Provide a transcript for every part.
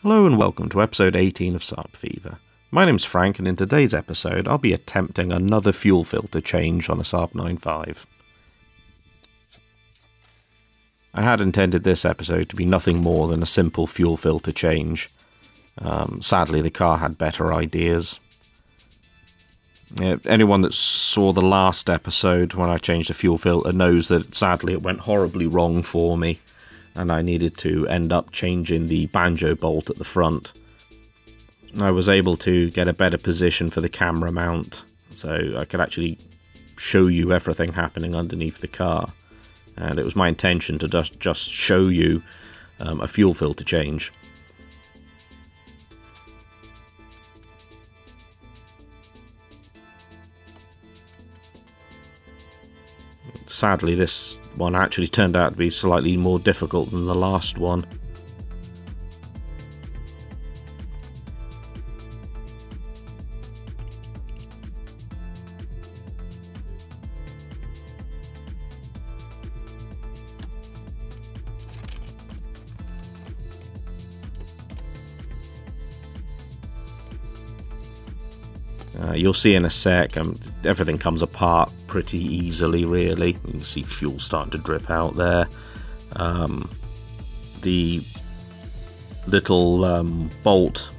Hello and welcome to episode 18 of SAAB Fever. My name's Frank, and in today's episode I'll be attempting another fuel filter change on a SAAB 9.5. I had intended this episode to be nothing more than a simple fuel filter change. Sadly, the car had better ideas. Anyone that saw the last episode when I changed the fuel filter knows that sadly it went horribly wrong for me, and I needed to end up changing the banjo bolt at the front. I was able to get a better position for the camera mount, so I could actually show you everything happening underneath the car. And it was my intention to just show you a fuel filter change. Sadly, this one actually turned out to be slightly more difficult than the last one. You'll see in a sec, everything comes apart pretty easily, really. You can see fuel starting to drip out there. The little bolt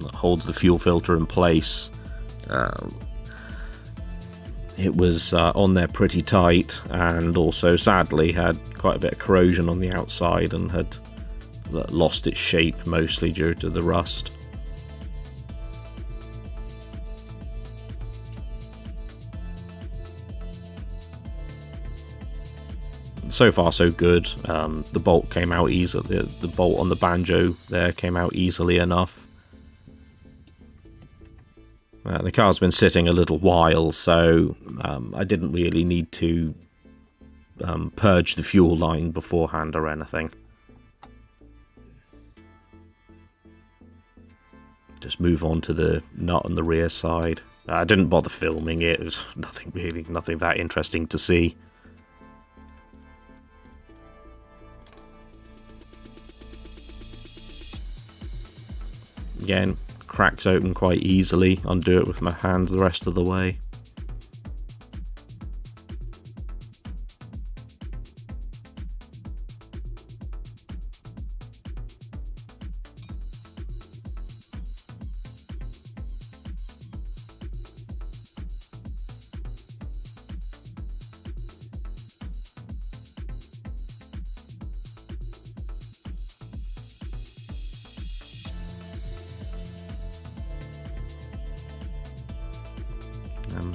that holds the fuel filter in place, it was on there pretty tight, and also sadly had quite a bit of corrosion on the outside and had lost its shape mostly due to the rust. So far so good. The bolt came out easily. The bolt on the banjo there came out easily enough. The car's been sitting a little while, so I didn't really need to purge the fuel line beforehand or anything. Just move on to the nut on the rear side. I didn't bother filming it. It was nothing that interesting to see. Again, cracks open quite easily. Undo it with my hands the rest of the way.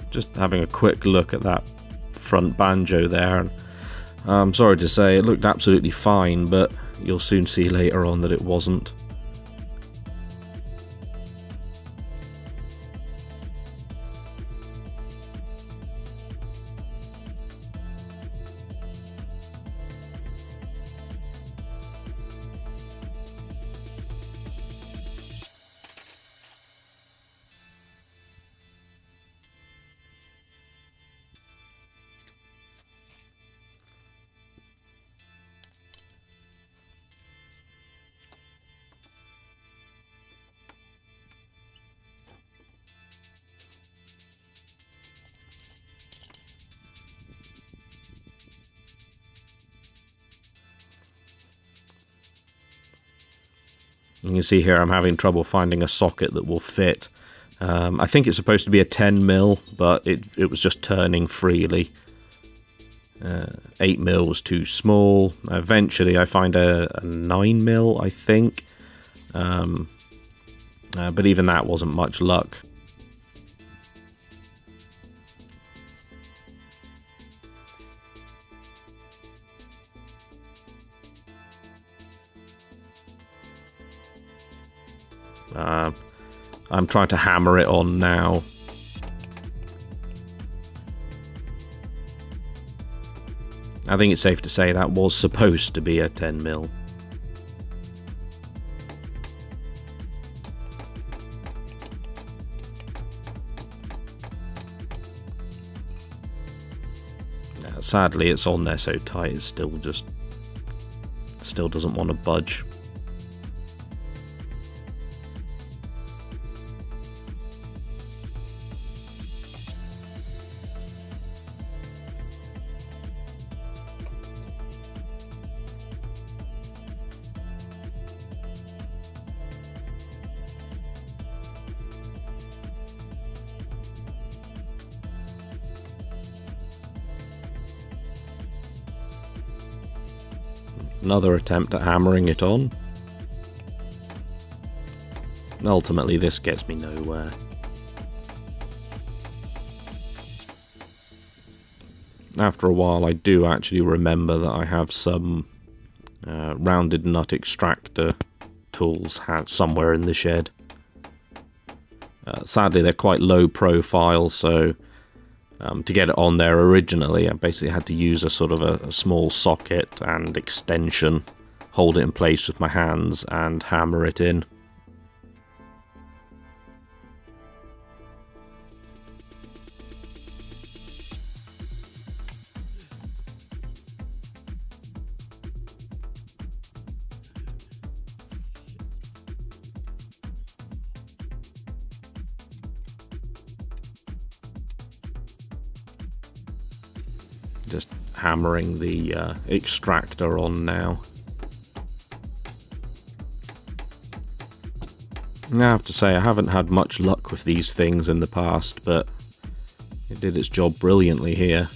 Just having a quick look at that front banjo there, and I'm sorry to say it looked absolutely fine, but you'll soon see later on that it wasn't. You can see here I'm having trouble finding a socket that will fit. I think it's supposed to be a 10mm, but it was just turning freely. 8mm was too small. Eventually I find a 9mm, I think. But even that wasn't much luck. I'm trying to hammer it on now. I think it's safe to say that was supposed to be a 10mm. Sadly, it's on there so tight, it still doesn't want to budge. Another attempt at hammering it on. Ultimately, this gets me nowhere. After a while, I do actually remember that I have some rounded nut extractor tools somewhere in the shed. Sadly, they're quite low profile, so to get it on there originally, I basically had to use a sort of a small socket and extension, hold it in place with my hands and hammer it in. Just hammering the extractor on now. I have to say, I haven't had much luck with these things in the past, but it did its job brilliantly here.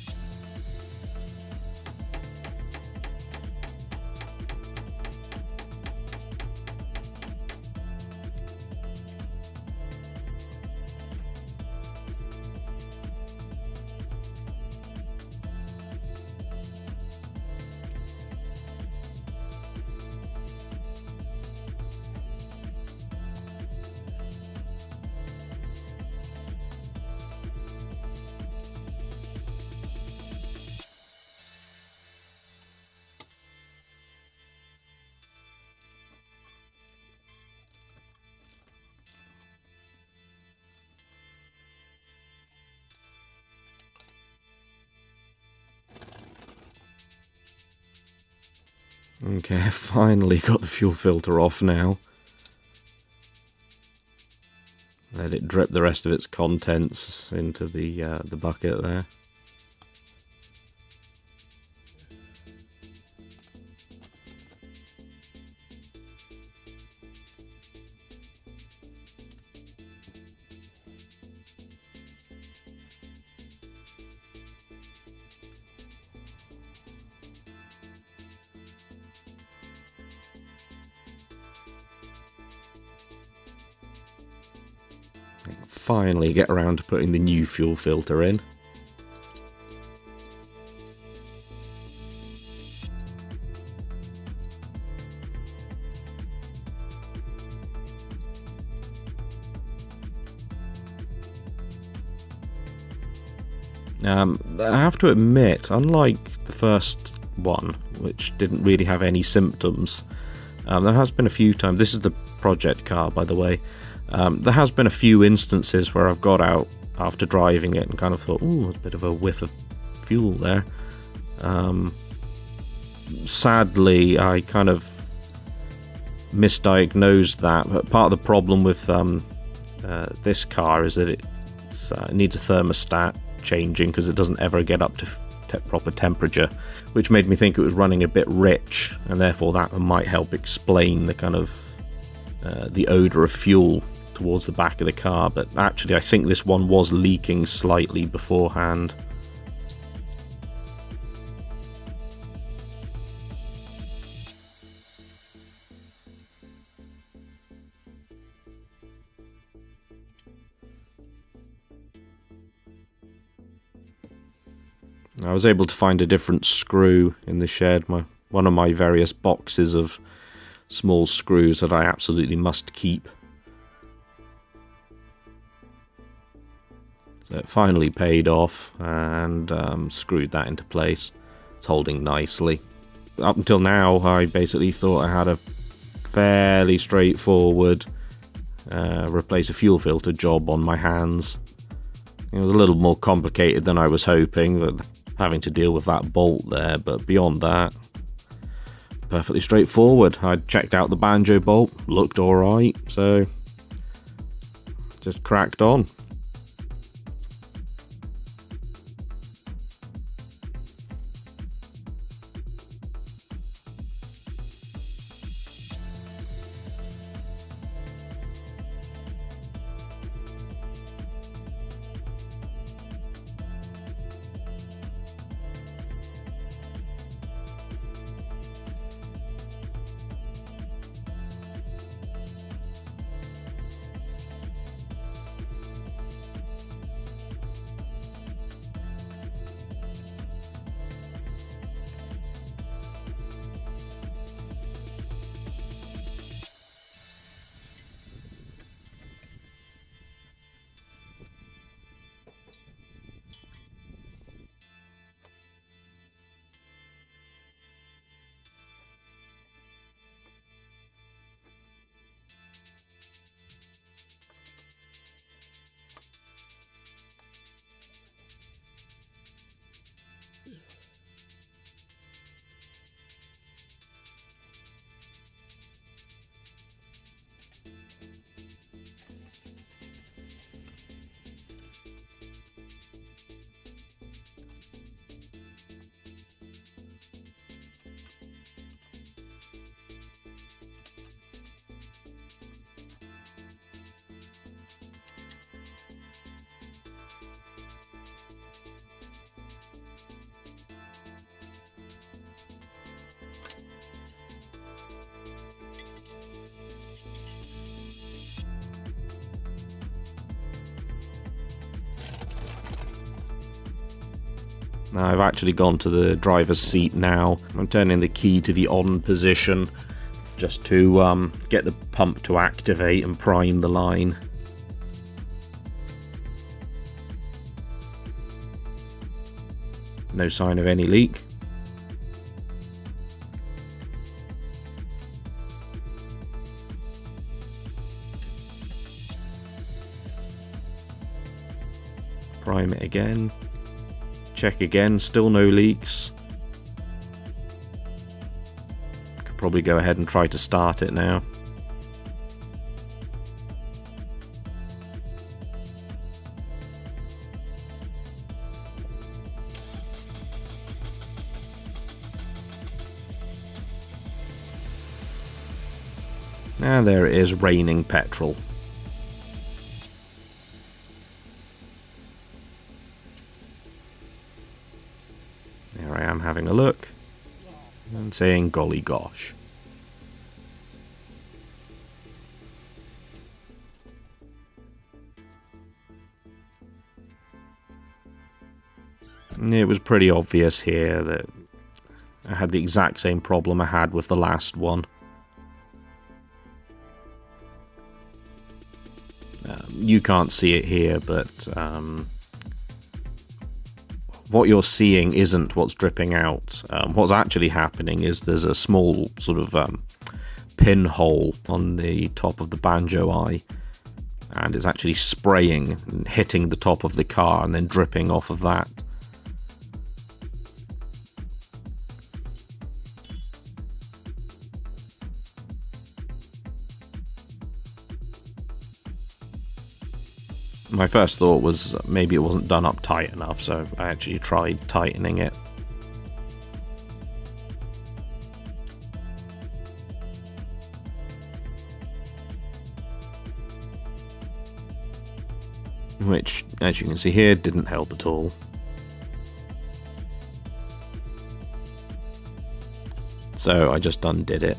Okay, I finally got the fuel filter off now. Let it drip the rest of its contents into the bucket there. Finally get around to putting the new fuel filter in. I have to admit, unlike the first one, which didn't really have any symptoms, there has been a few times, this is the project car by the way, there has been a few instances where I've got out after driving it and kind of thought, ooh, a bit of a whiff of fuel there. Sadly, I kind of misdiagnosed that, but part of the problem with this car is that it needs a thermostat changing because it doesn't ever get up to proper temperature, which made me think it was running a bit rich, and therefore that might help explain the kind of the odour of fuel towards the back of the car. But actually I think this one was leaking slightly beforehand. I was able to find a different screw in the shed, one of my various boxes of small screws that I absolutely must keep. So it finally paid off and screwed that into place. It's holding nicely. Up until now I basically thought I had a fairly straightforward replace a fuel filter job on my hands. It was a little more complicated than I was hoping, that having to deal with that bolt there, but beyond that, perfectly straightforward. I checked out the banjo bolt, looked alright, so just cracked on. Now I've actually gone to the driver's seat now. I'm turning the key to the on position just to get the pump to activate and prime the line. No sign of any leak. Prime it again. Check again, still no leaks. Could probably go ahead and try to start it now. And there it is, raining petrol. There I am having a look and saying golly gosh. It was pretty obvious here that I had the exact same problem I had with the last one. You can't see it here, but what you're seeing isn't what's dripping out. What's actually happening is there's a small sort of pinhole on the top of the banjo eye, and it's actually spraying and hitting the top of the car and then dripping off of that. My first thought was maybe it wasn't done up tight enough, so I actually tried tightening it. Which, as you can see here, didn't help at all. So I just undid it.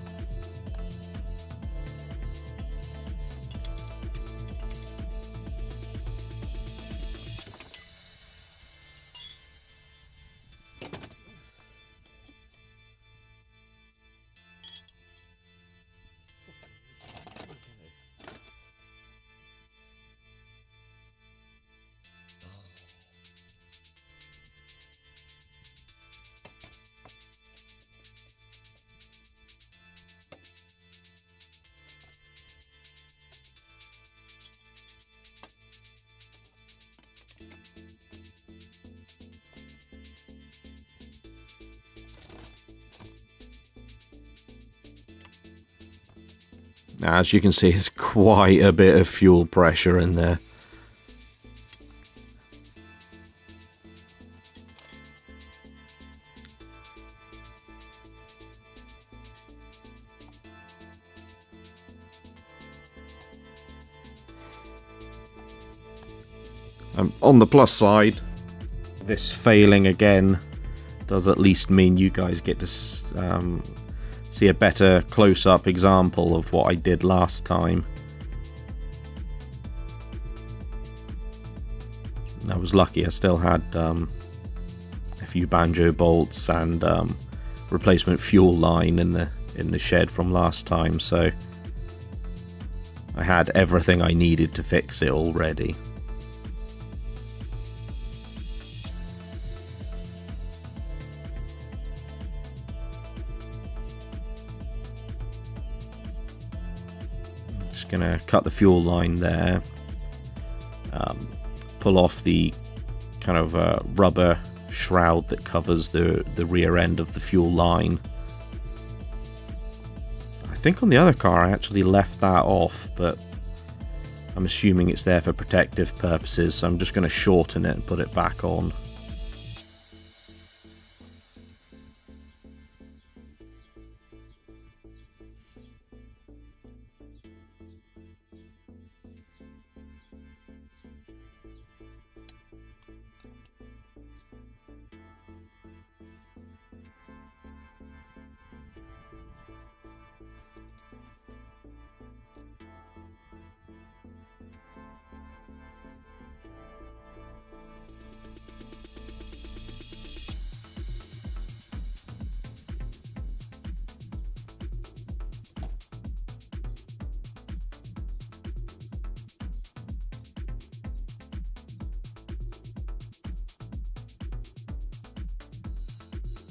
As you can see, there's quite a bit of fuel pressure in there. On the plus side, this failing again does at least mean you guys get to see a better close-up example of what I did last time. I was lucky, I still had a few banjo bolts and replacement fuel line in the shed from last time, so I had everything I needed to fix it already. Gonna cut the fuel line there, pull off the kind of rubber shroud that covers the rear end of the fuel line. I think on the other car I actually left that off, but I'm assuming it's there for protective purposes, so I'm just going to shorten it and put it back on.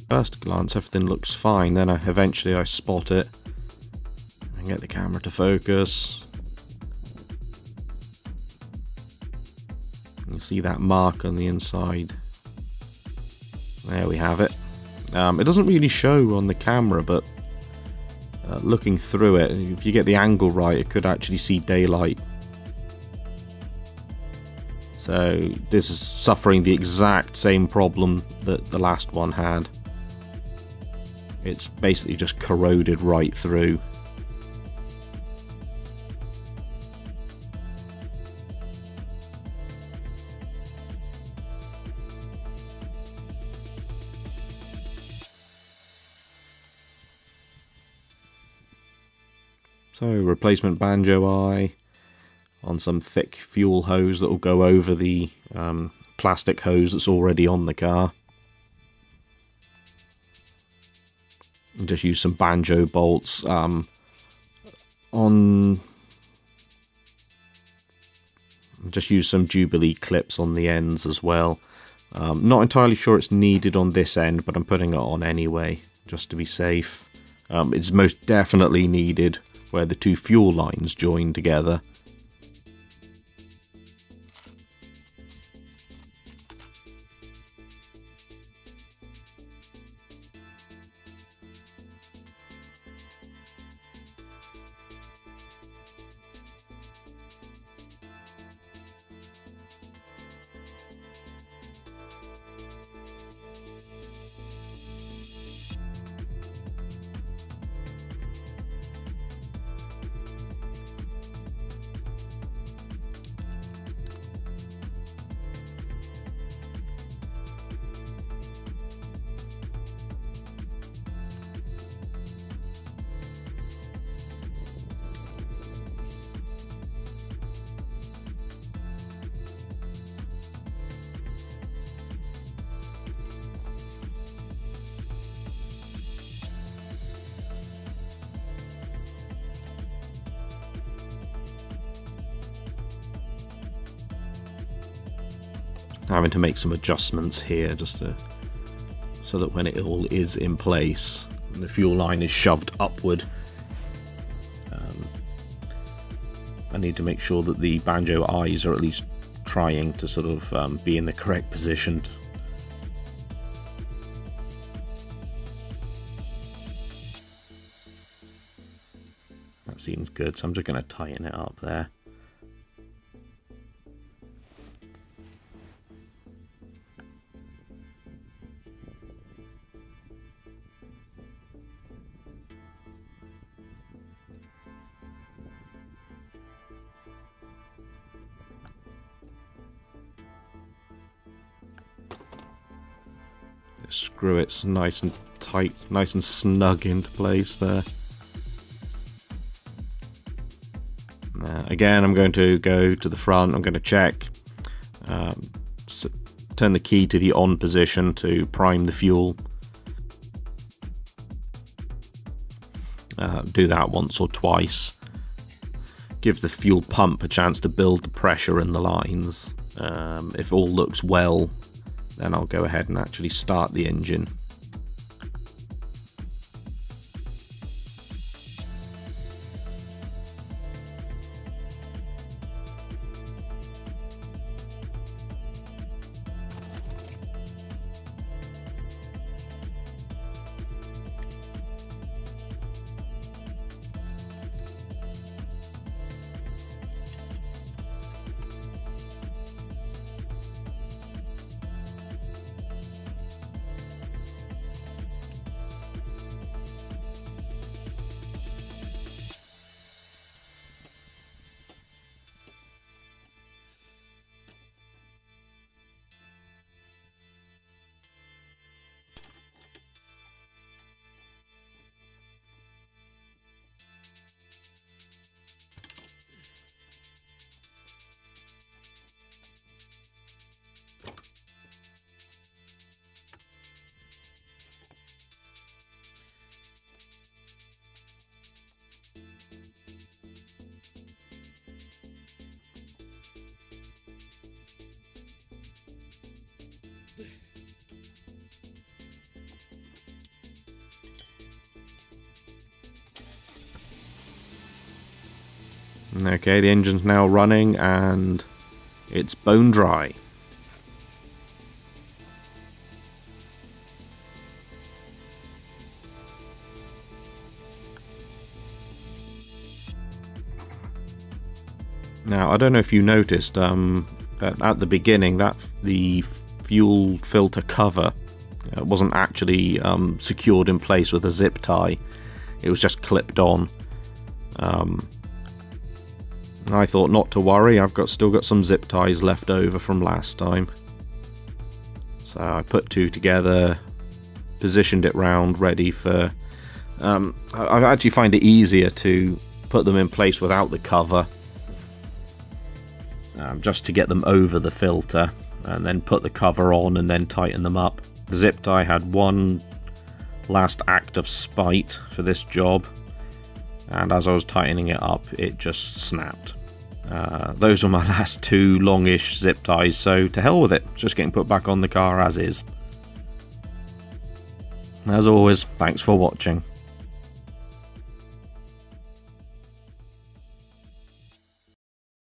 First glance, everything looks fine. Then eventually I spot it and get the camera to focus. You see that mark on the inside. There we have it. It doesn't really show on the camera, but looking through it, if you get the angle right, it could actually see daylight. So this is suffering the exact same problem that the last one had. It's basically just corroded right through. So, replacement banjo eye on some thick fuel hose that will go over the plastic hose that's already on the car. And just use some banjo bolts just use some Jubilee clips on the ends as well. Not entirely sure it's needed on this end, but I'm putting it on anyway, just to be safe. It's most definitely needed where the two fuel lines join together. Having to make some adjustments here just so that when it all is in place and the fuel line is shoved upward, I need to make sure that the banjo eyes are at least trying to sort of be in the correct position. That seems good, so I'm just going to tighten it up there. Screw it nice and tight, nice and snug into place there. Again, I'm going to go to the front, I'm going to check, turn the key to the on position to prime the fuel. Do that once or twice. Give the fuel pump a chance to build the pressure in the lines. If all looks well, then I'll go ahead and actually start the engine. Okay, the engine's now running and it's bone dry. Now, I don't know if you noticed that at the beginning that the fuel filter cover wasn't actually secured in place with a zip tie. It was just clipped on. I thought not to worry, I've still got some zip ties left over from last time. So I put two together, positioned it round, ready for... I actually find it easier to put them in place without the cover. Just to get them over the filter, and then put the cover on and then tighten them up. The zip tie had one last act of spite for this job, and as I was tightening it up, it just snapped. Those were my last two longish zip ties, so to hell with it, just getting put back on the car as is. As always, thanks for watching.